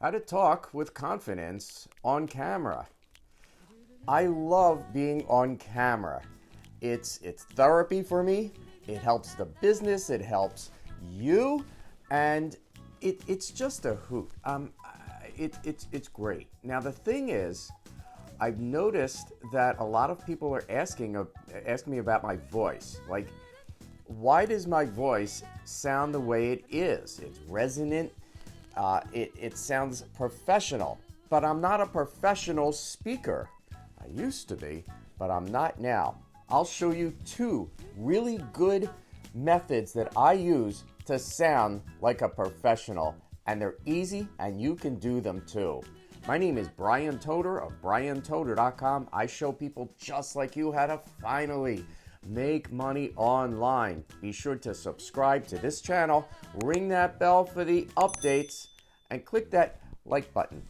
How to talk with confidence on camera. I love being on camera. It's therapy for me. It helps the business. It helps you, and it's just a hoot. It's great. Now the thing is, I've noticed that a lot of people are asking me about my voice. Like, why does my voice sound the way it is? It's resonant. It sounds professional, but I'm not a professional speaker. I used to be, but I'm not now. I'll show you two really good methods that I use to sound like a professional, and they're easy and you can do them too. My name is Brian Toder of briantoder.com. I show people just like you how to finally make money online. Be sure to subscribe to this channel, ring that bell for the updates, and click that like button.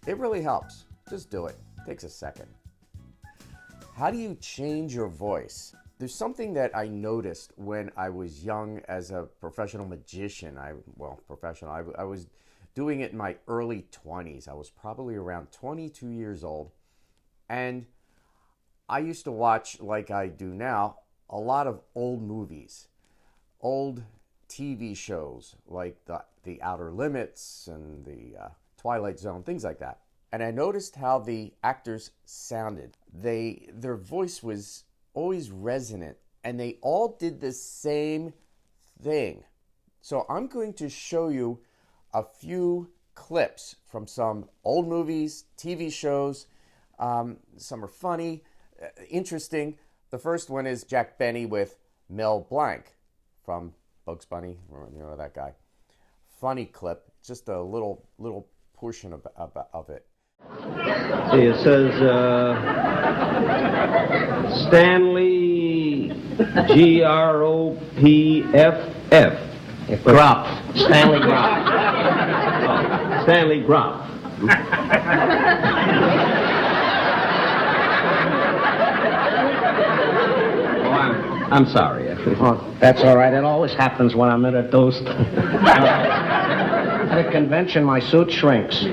It really helps. Just do it. Takes a second. How do you change your voice? There's something that I noticed when I was young as a professional magician. I was doing it in my early 20s. I was probably around 22 years old. And I used to watch, like I do now, a lot of old movies, old TV shows like the Outer Limits and the Twilight Zone, things like that. And I noticed how the actors sounded. Their voice was always resonant, and they all did the same thing. So I'm going to show you a few clips from some old movies, TV shows. Some are funny, interesting. The first one is Jack Benny with Mel Blanc from Bugs Bunny. You know that guy. Funny clip, just a little portion of it. See, it says Stanley Groff. Groff. Stanley Groff. Oh, Stanley Groff. I'm sorry. Oh, that's all right. It always happens when I'm introduced. At a convention, my suit shrinks.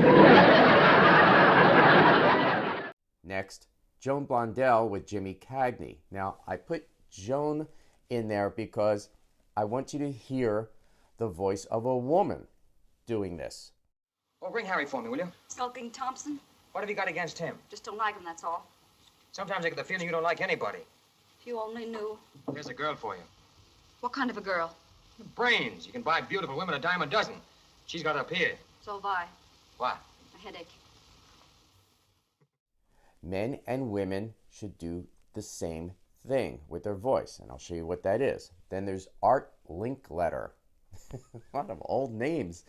Next, Joan Blondell with Jimmy Cagney. Now, I put Joan in there because I want you to hear the voice of a woman doing this. Well, ring Harry for me, will you? Skulking Thompson? What have you got against him? Just don't like him, that's all. Sometimes I get the feeling you don't like anybody. If you only knew. Here's a girl for you. What kind of a girl? Brains. You can buy beautiful women a dime a dozen. She's got it up here. So have I. What? A headache. Men and women should do the same thing with their voice, and I'll show you what that is. Then there's Art Linkletter. A lot of old names.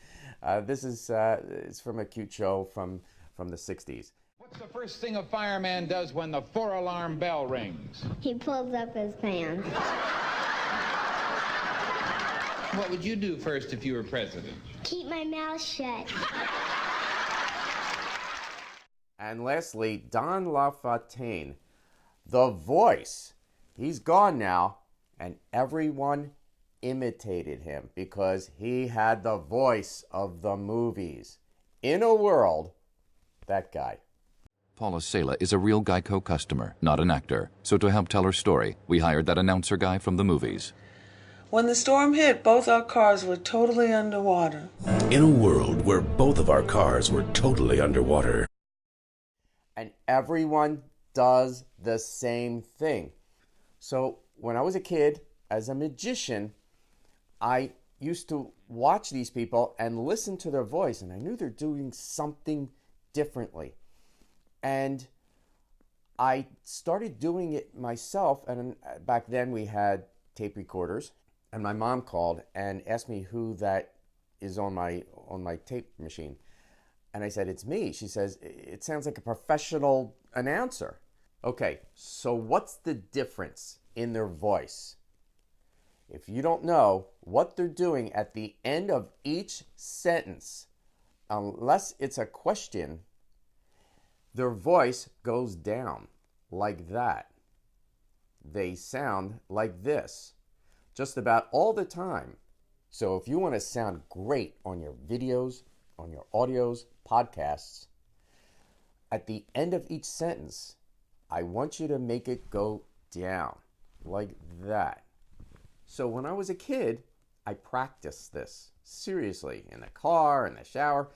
This is it's from a cute show from the 60s. What's the first thing a fireman does when the 4-alarm bell rings? He pulls up his pants. What would you do first if you were president? Keep my mouth shut. And lastly, Don LaFontaine, the voice. He's gone now, and everyone imitated him because he had the voice of the movies. In a world, that guy. Paula Sela is a real Geico customer, not an actor. So to help tell her story, we hired that announcer guy from the movies. When the storm hit, both our cars were totally underwater. In a world where both of our cars were totally underwater. And everyone does the same thing. So when I was a kid, as a magician, I used to watch these people and listen to their voice, and I knew they're doing something differently. And I started doing it myself, and back then we had tape recorders, and my mom called and asked me who that is on my tape machine. And I said, it's me. She says, it sounds like a professional announcer. Okay, so what's the difference in their voice? If you don't know what they're doing at the end of each sentence, unless it's a question, their voice goes down like that. They sound like this just about all the time. So if you want to sound great on your videos, on your audios, podcasts, at the end of each sentence, I want you to make it go down like that. So when I was a kid, I practiced this seriously in the car, in the shower.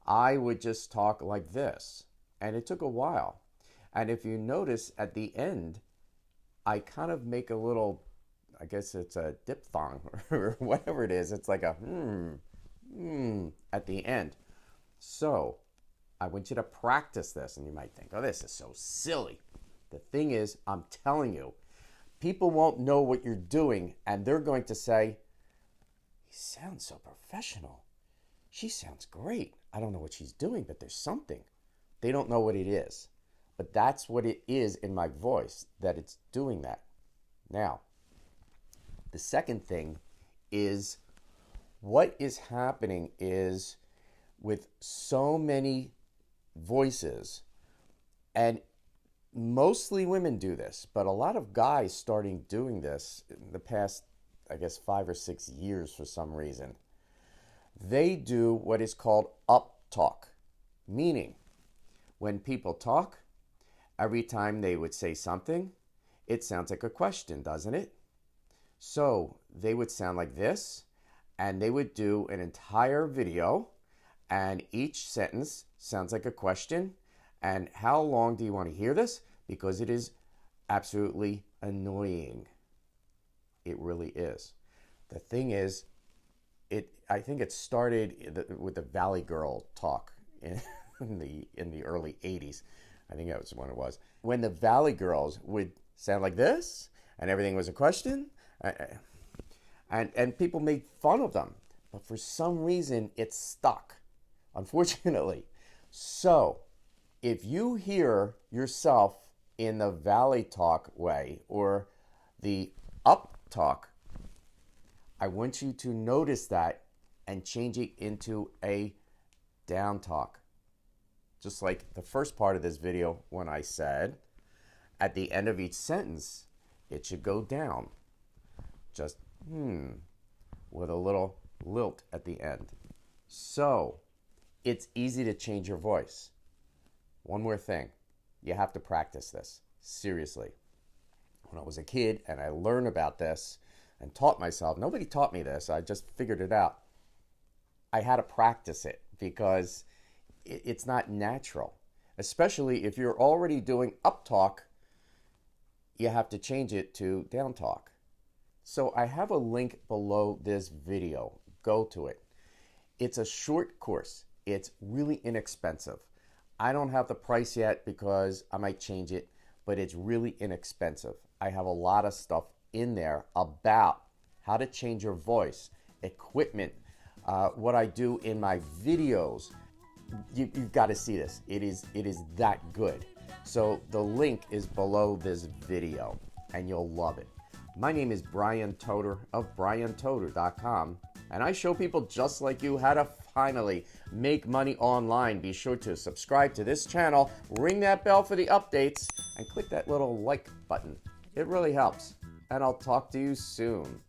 I would just talk like this, and it took a while. And if you notice at the end, I kind of make a little, I guess it's a diphthong or whatever it is. It's like a at the end. So I want you to practice this, and you might think, oh, this is so silly. The thing is, I'm telling you, people won't know what you're doing, and they're going to say, he sounds so professional. She sounds great. I don't know what she's doing, but there's something. They don't know what it is. But that's what it is in my voice, that it's doing that. Now, the second thing is, what is happening is with so many voices, and mostly women do this, but a lot of guys starting doing this in the past, I guess, 5 or 6 years for some reason. They do what is called up talk, meaning when people talk, every time they would say something, it sounds like a question, doesn't it? So they would sound like this, and they would do an entire video, and each sentence sounds like a question. And how long do you want to hear this? Because it is absolutely annoying. It really is. The thing is, I think it started with the Valley Girl talk in the early 80s. I think that was when it was. When the Valley Girls would sound like this, and everything was a question, and people made fun of them. But for some reason, it's stuck, unfortunately. So, if you hear yourself in the Valley talk way or the up talk, I want you to notice that and change it into a down talk. Just like the first part of this video when I said, at the end of each sentence, it should go down. Just with a little lilt at the end. So, it's easy to change your voice. One more thing, you have to practice this, seriously. When I was a kid and I learned about this and taught myself, nobody taught me this, I just figured it out. I had to practice it because it's not natural. Especially if you're already doing up talk, you have to change it to down talk. So I have a link below this video. Go to it. It's a short course. It's really inexpensive. I don't have the price yet because I might change it, but it's really inexpensive. I have a lot of stuff in there about how to change your voice, equipment, what I do in my videos. You've got to see this. It is that good. So the link is below this video, and you'll love it. My name is Brian Toter of BrianToter.com, and I show people just like you how to finally make money online. Be sure to subscribe to this channel, ring that bell for the updates, and click that little like button. It really helps. And I'll talk to you soon.